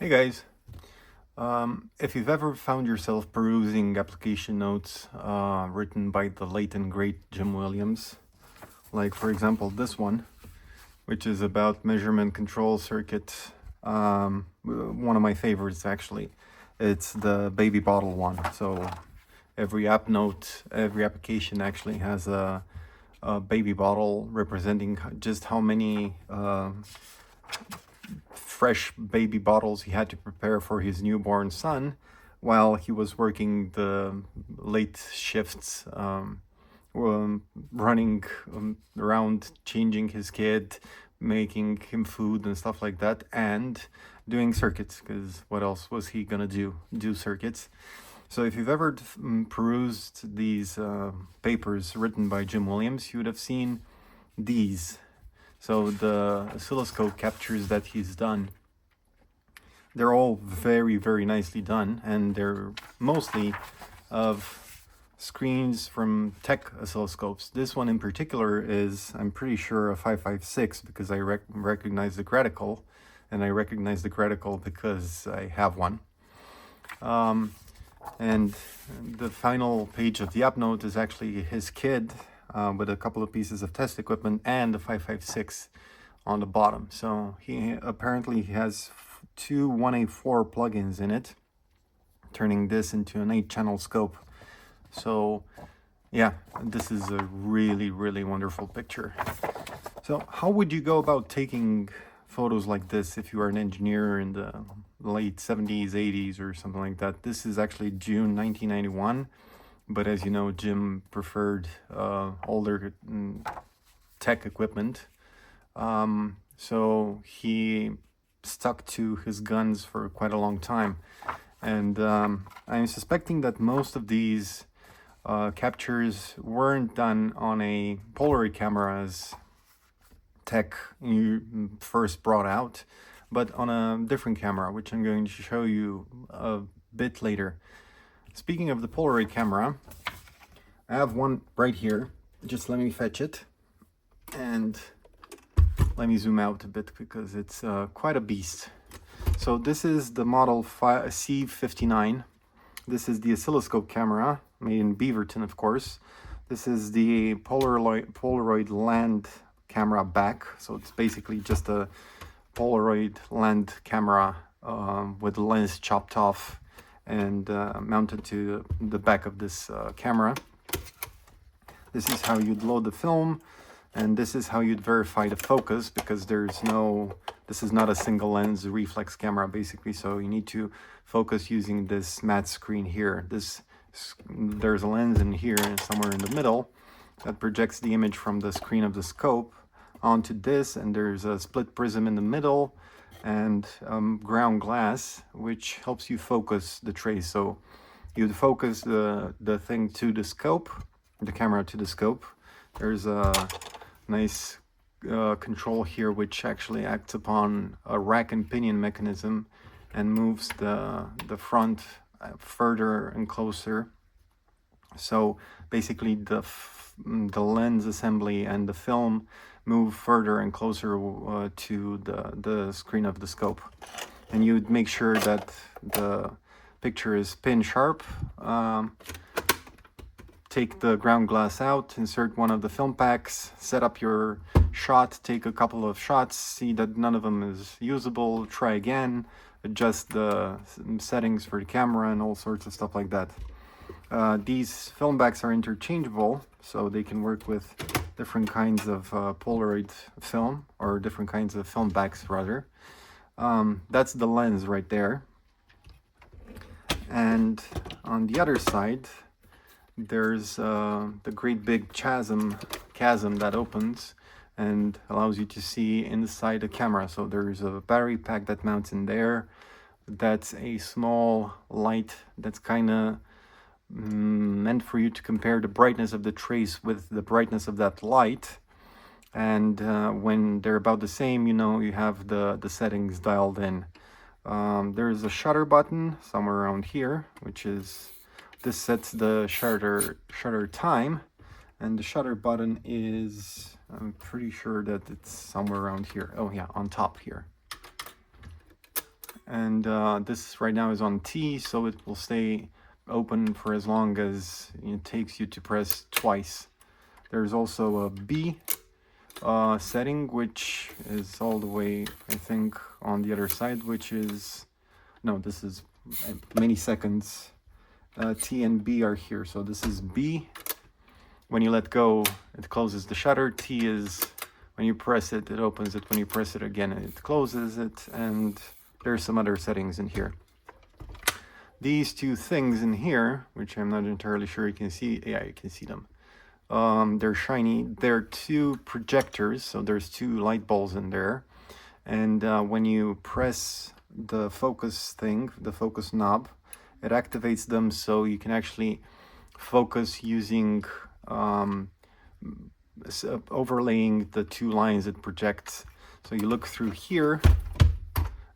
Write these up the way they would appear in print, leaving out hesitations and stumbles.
Hey guys, if you've ever found yourself perusing application notes written by the late and great Jim Williams, like for example this one, which is about measurement control circuits, one of my favorites actually, it's the baby bottle one. So every app note, every application actually has a baby bottle representing just how many fresh baby bottles he had to prepare for his newborn son while he was working the late shifts, running around, changing his kid, making him food and stuff like that, and doing circuits, because what else was he gonna do circuits. So if you've ever perused these papers written by Jim Williams, you would have seen these. So the oscilloscope captures that he's done, they're all very, very nicely done, and they're mostly of screens from Tech oscilloscopes. This one in particular is, I'm pretty sure, a 556 because I recognize the gradical, and I recognize the gradical because I have one. And the final page of the app note is actually his kid with a couple of pieces of test equipment and the 556 on the bottom. So he apparently has two 1A4 plugins in it, turning this into an 8-channel scope. So yeah, this is a really, really wonderful picture. So how would you go about taking photos like this if you are an engineer in the late 70s, 80s or something like that? This is actually June 1991, but as you know, Jim preferred older tech equipment. So he stuck to his guns for quite a long time. And I'm suspecting that most of these captures weren't done on a Polaroid camera as Tech you first brought out, but on a different camera, which I'm going to show you a bit later. Speaking of the Polaroid camera, I have one right here. Just let me fetch it, and let me zoom out a bit because it's quite a beast. So this is the model C59. This is the oscilloscope camera, made in Beaverton, of course. This is the Polaroid land camera back. So it's basically just a Polaroid land camera with the lens chopped off and mounted to the back of this camera. This is how you'd load the film, and this is how you'd verify the focus, because this is not a single lens reflex camera basically, so you need to focus using this matte screen here. There's a lens in here somewhere in the middle that projects the image from the screen of the scope onto this, and there's a split prism in the middle and ground glass which helps you focus the trace. So you'd focus the thing to the scope, the camera to the scope. There's a nice control here which actually acts upon a rack and pinion mechanism and moves the front further and closer. So basically the lens assembly and the film move further and closer to the screen of the scope, and you would make sure that the picture is pin sharp. Take the ground glass out, insert one of the film packs, set up your shot, take a couple of shots, see that none of them is usable, try again, adjust the settings for the camera and all sorts of stuff like that. These film backs are interchangeable, so they can work with different kinds of Polaroid film, or different kinds of film backs rather. That's the lens right there. And on the other side, there's the great big chasm that opens and allows you to see inside the camera. So there's a battery pack that mounts in there. That's a small light that's kind of meant for you to compare the brightness of the trace with the brightness of that light. And when they're about the same, you know you have the settings dialed in. There's a shutter button somewhere around here, which is, this sets the shutter time, and the shutter button is, I'm pretty sure that it's somewhere around here. Oh yeah, on top here. and this right now is on T, so it will stay open for as long as it takes you to press twice. There's also a B setting, which is all the way, I think, on the other side, which is, no, this is many seconds. T and B are here, so this is B. When you let go, it closes the shutter. T is when you press it, it opens it. When you press it again, it closes it. And there's some other settings in here. These two things in here, which I'm not entirely sure you can see. Yeah, you can see them. They're shiny. They're two projectors, so there's two light bulbs in there. And when you press the focus thing, the focus knob, it activates them so you can actually focus using overlaying the two lines it projects. So you look through here,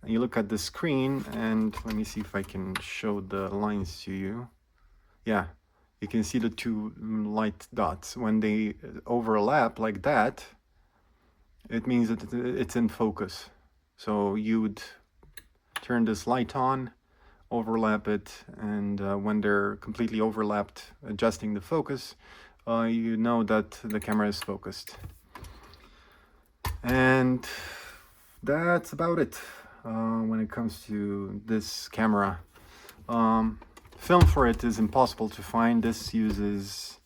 and you look at the screen, and let me see if I can show the lines to you. Yeah, you can see the two light dots. When they overlap like that, it means that it's in focus. So you would turn this light on, overlap it, and when they're completely overlapped, adjusting the focus, you know that the camera is focused. And that's about it when it comes to this camera. Film for it is impossible to find. This uses,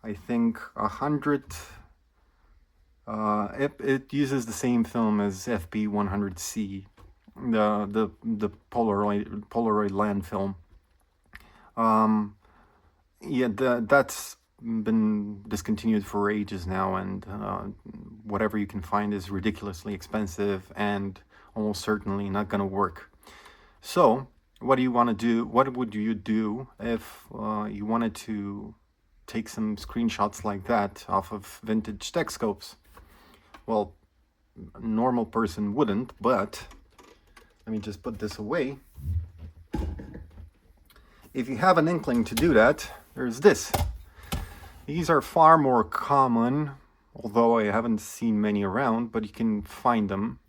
I think, 100. It uses the same film as FP100C, the Polaroid land film. Yeah, that's been discontinued for ages now, and whatever you can find is ridiculously expensive and almost certainly not going to work. So what do you want to do? What would you do if you wanted to take some screenshots like that off of vintage tech scopes? Well, a normal person wouldn't, but let me just put this away. If you have an inkling to do that, there's this. These are far more common, although I haven't seen many around, but you can find them.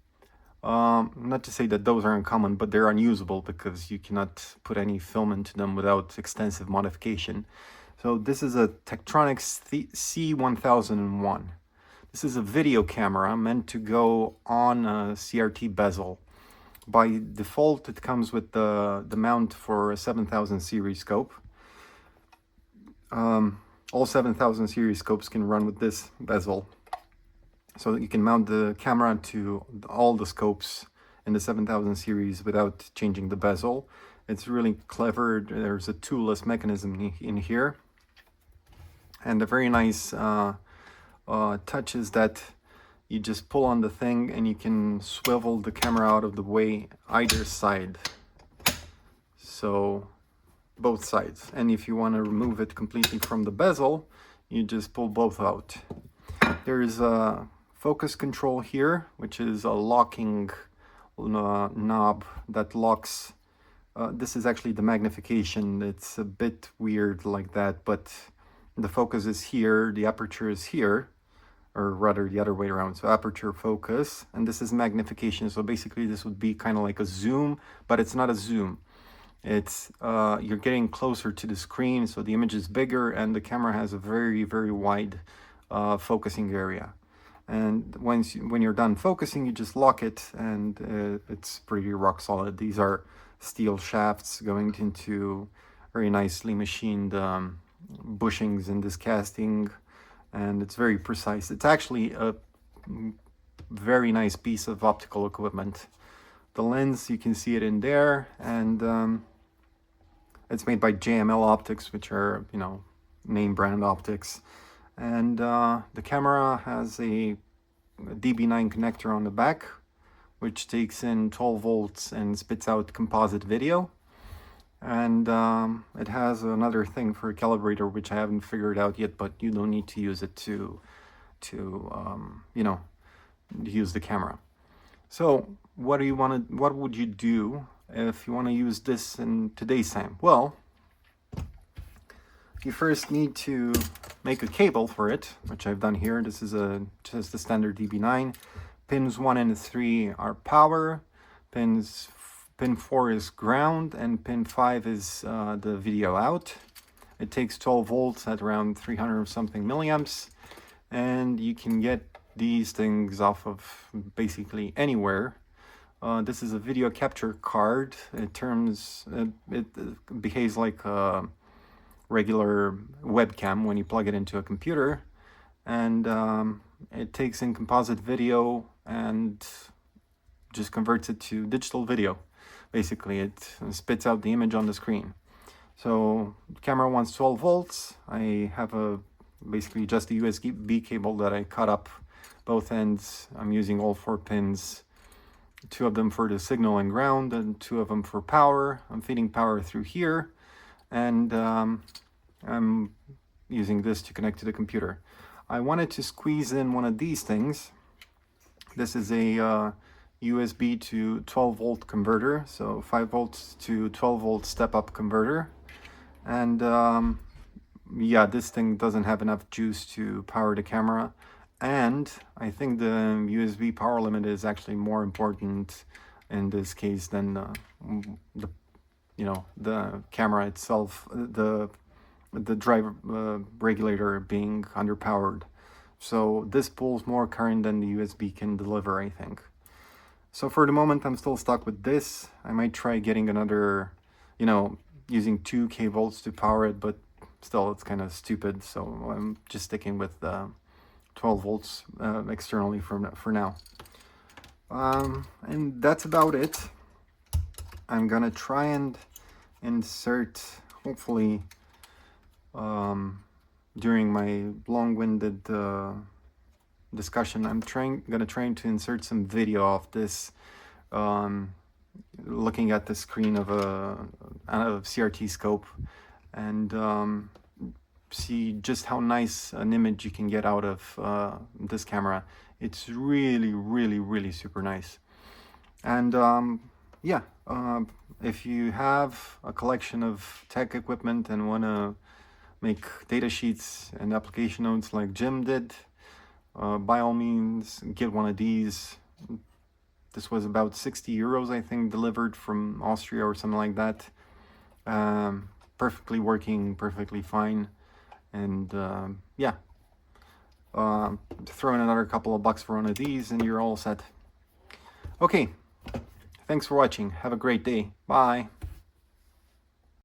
Not to say that those are uncommon, but they're unusable because you cannot put any film into them without extensive modification. So this is a Tektronix C11. This is a video camera meant to go on a CRT bezel. By default, it comes with the mount for a 7000 series scope. All 7000 series scopes can run with this bezel. So that you can mount the camera to all the scopes in the 7000 series without changing the bezel. It's really clever. There's a toolless mechanism in here. And a very nice touch is that you just pull on the thing and you can swivel the camera out of the way either side. So both sides. And if you want to remove it completely from the bezel, you just pull both out. There's a focus control here, which is a locking knob that locks. This is actually the magnification. It's a bit weird like that, but the focus is here, the aperture is here, or rather the other way around. So aperture, focus, and this is magnification. So basically this would be kind of like a zoom, but it's not a zoom. It's you're getting closer to the screen, so the image is bigger and the camera has a very, very wide focusing area. And when you're done focusing, you just lock it, and it's pretty rock solid. These are steel shafts going into very nicely machined bushings in this casting, and it's very precise. It's actually a very nice piece of optical equipment. The lens, you can see it in there, and it's made by JML optics, which are, you know, name brand optics. And the camera has a DB9 connector on the back, which takes in 12 volts and spits out composite video. And it has another thing for a calibrator, which I haven't figured out yet, but you don't need to use it to you know, use the camera. So what would you do if you want to use this in today's time? Well, you first need to make a cable for it, which I've done here. This is just the standard DB9. Pins 1 and 3 are power. Pins pin 4 is ground, and pin 5 is the video out. It takes 12 volts at around 300 something milliamps, and you can get these things off of basically anywhere. This is a video capture card. It behaves like a regular webcam when you plug it into a computer, and it takes in composite video and just converts it to digital video. Basically, it spits out the image on the screen. So the camera wants 12 volts. I have basically just a USB cable that I cut up both ends. I'm using all 4 pins, 2 of them for the signal and ground, and 2 of them for power. I'm feeding power through here, and I'm using this to connect to the computer. I wanted to squeeze in one of these things. This is a USB to 12 volt converter, so 5 volts to 12 volt step-up converter. And yeah, this thing doesn't have enough juice to power the camera, and I think the USB power limit is actually more important in this case than the camera itself, the drive regulator being underpowered. So this pulls more current than the USB can deliver, I think. So for the moment, I'm still stuck with this. I might try getting another, using 2 k-volts to power it, but still it's kind of stupid. So I'm just sticking with 12 volts externally for now. And that's about it. I'm gonna try and insert, hopefully, during my long-winded discussion, I'm gonna try to insert some video of this, looking at the screen of a CRT scope, and see just how nice an image you can get out of this camera. It's really, really, really super nice. And yeah, if you have a collection of tech equipment and want to make data sheets and application notes like Jim did, by all means, get one of these. This was about 60 euros, I think, delivered from Austria or something like that. Perfectly working, perfectly fine. And yeah, throw in another couple of bucks for one of these and you're all set. Okay, thanks for watching. Have a great day. Bye.